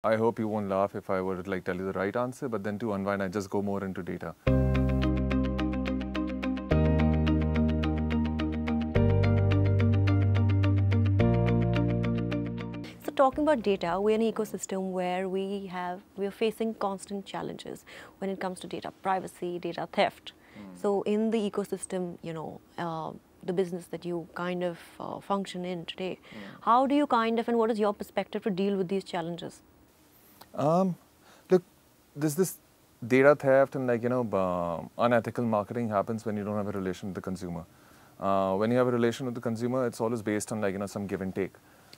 I hope you won't laugh if I were to like tell you the right answer, but then to unwind, I just go more into data. So talking about data, we're in an ecosystem where we're facing constant challenges when it comes to data privacy, data theft. So in the ecosystem, the business that you kind of function in today, how do you kind of, and what is your perspective to deal with these challenges? Look, there's this data theft and unethical marketing happens when you don't have a relation with the consumer. When you have a relation with the consumer, it's always based on some give and take.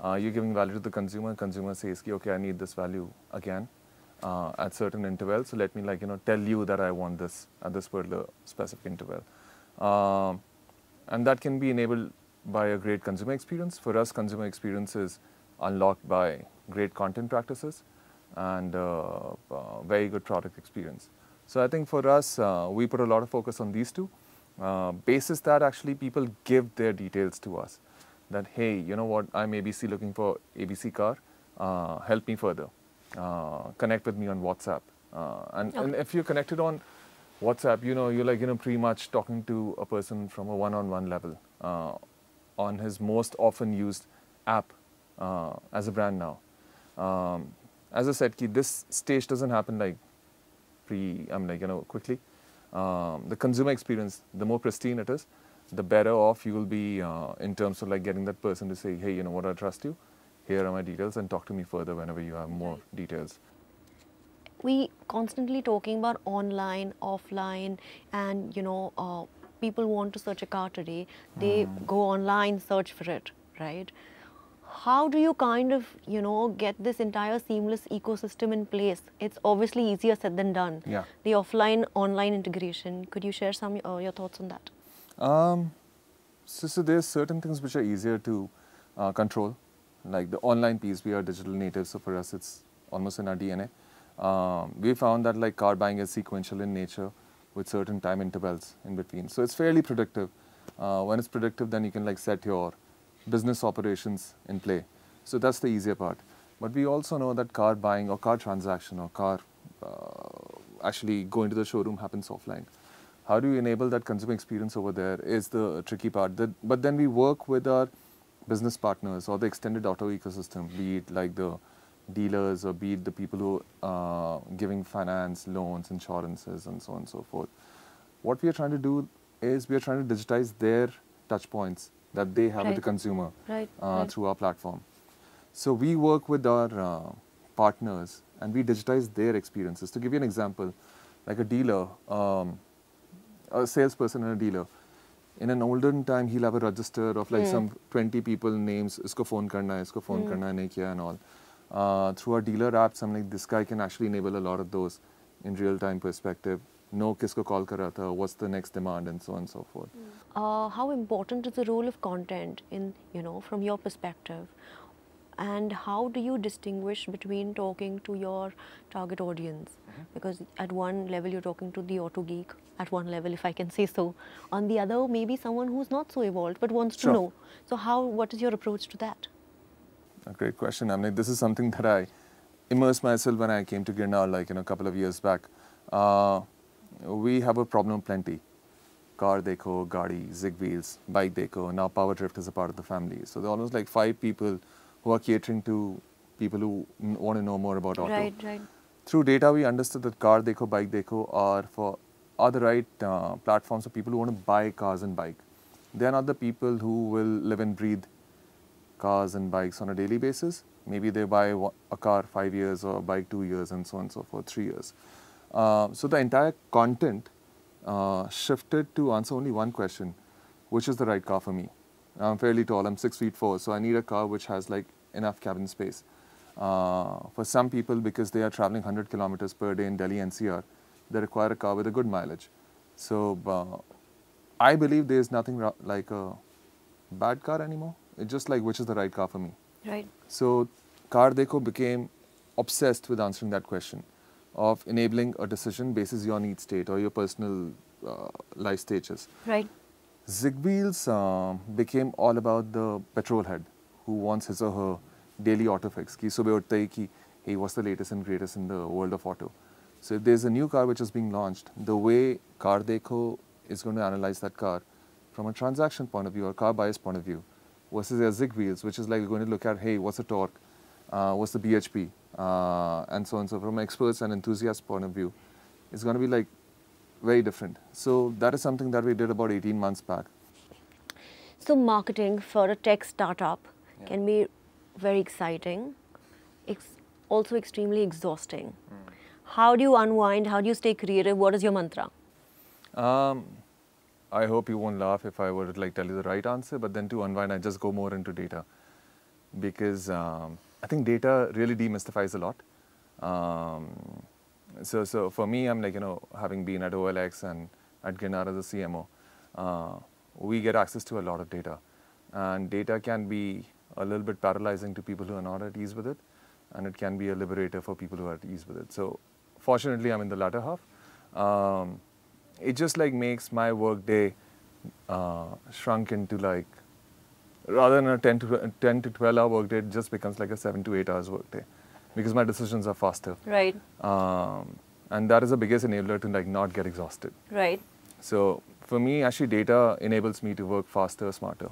You're giving value to the consumer says, okay, I need this value again at certain intervals. So let me tell you that I want this at this particular specific interval. And that can be enabled by a great consumer experience. For us, consumer experience is unlocked by great content practices and very good product experience. So I think for us, we put a lot of focus on these two. Basis that actually people give their details to us. That, hey, you know what, I'm ABC looking for ABC car, help me further. Connect with me on WhatsApp. And if you're connected on WhatsApp, you're pretty much talking to a person from a one-on-one level on his most often used app as a brand now. As I said, this stage doesn't happen quickly. The consumer experience, the more pristine it is, the better off you will be in terms of getting that person to say, hey, you know what, I trust you. Here are my details, and talk to me further whenever you have more details. We constantly talking about online, offline, and people want to search a car today. They go online, search for it, right? How do you kind of get this entire seamless ecosystem in place? It's obviously easier said than done. Yeah. The offline online integration. Could you share some your thoughts on that? So there's certain things which are easier to control, like the online piece. We are digital natives, so for us it's almost in our DNA. We found that car buying is sequential in nature with certain time intervals in between. So it's fairly predictive. When it's predictive, then you can set your business operations in play. So that's the easier part. But we also know that car buying or car transaction or car actually going to the showroom happens offline. How do you enable that consumer experience over there is the tricky part. But then we work with our business partners or the extended auto ecosystem, be it like the dealers or be it the people who are giving finance, loans, insurances, and so on and so forth. What we are trying to do is we are trying to digitize their touch points that they have with the consumer through our platform. So we work with our partners and we digitize their experiences. To give you an example, like a dealer, a salesperson and a dealer, in an olden time, he'll have a register of some 20 people names, isko phone karna hai, isko phone karna hai, nahi kiya and all. Through our dealer apps, this guy can actually enable a lot of those in real-time perspective. Know kisko call kar raha tha, what's the next demand, and so on and so forth. How important is the role of content in, from your perspective? And how do you distinguish between talking to your target audience? Because at one level you're talking to the auto geek, at one level, if I can say so. On the other, maybe someone who's not so evolved but wants to know. So what is your approach to that? A great question. This is something that I immersed myself when I came to Girnar a couple of years back. We have a problem plenty. Car dekho, gaadi, zig wheels, bike dekho. Now power drift is a part of the family. So there are almost 5 people who are catering to people who want to know more about auto. Right. Through data, we understood that car dekho, bike dekho are the right platforms for people who want to buy cars and bike. They are not the people who will live and breathe cars and bikes on a daily basis. Maybe they buy a car 5 years or a bike 2 years and so on and so forth, 3 years. So the entire content shifted to answer only one question, which is the right car for me. I'm fairly tall, I'm 6'4", so I need a car which has enough cabin space. For some people, because they are traveling 100 kilometers per day in Delhi NCR, they require a car with a good mileage. So I believe there's nothing like a bad car anymore. It's just which is the right car for me. Right. So Car Dekho became obsessed with answering that question of enabling a decision basis your need state or your personal life stages. Right. Zig Wheels became all about the petrol head who wants his or her daily auto fix. Ki subah utte hi ki hey, what's the latest and greatest in the world of auto? So if there's a new car which is being launched, the way Car Dekho is going to analyze that car from a transaction point of view or car buyer's point of view versus their Zig wheels, which is like going to look at, hey, what's the torque, what's the BHP, and so on. So from experts and enthusiasts point of view, it's going to be like very different. So that is something that we did about 18 months back. So marketing for a tech startup can be very exciting. It's also extremely exhausting. How do you unwind? How do you stay creative? What is your mantra? I hope you won't laugh if I were to like tell you the right answer, but then to unwind, I just go more into data because I think data really demystifies a lot. So for me, I'm like, having been at OLX and at Ginnar as a CMO, we get access to a lot of data, and data can be a little bit paralyzing to people who are not at ease with it, and it can be a liberator for people who are at ease with it. So fortunately, I'm in the latter half. It just like makes my work day shrunk into like, rather than a 10 to 12 hour work day, it just becomes like a 7 to 8 hours work day because my decisions are faster. Right. And that is the biggest enabler to like not get exhausted. Right. So for me, actually data enables me to work faster, smarter.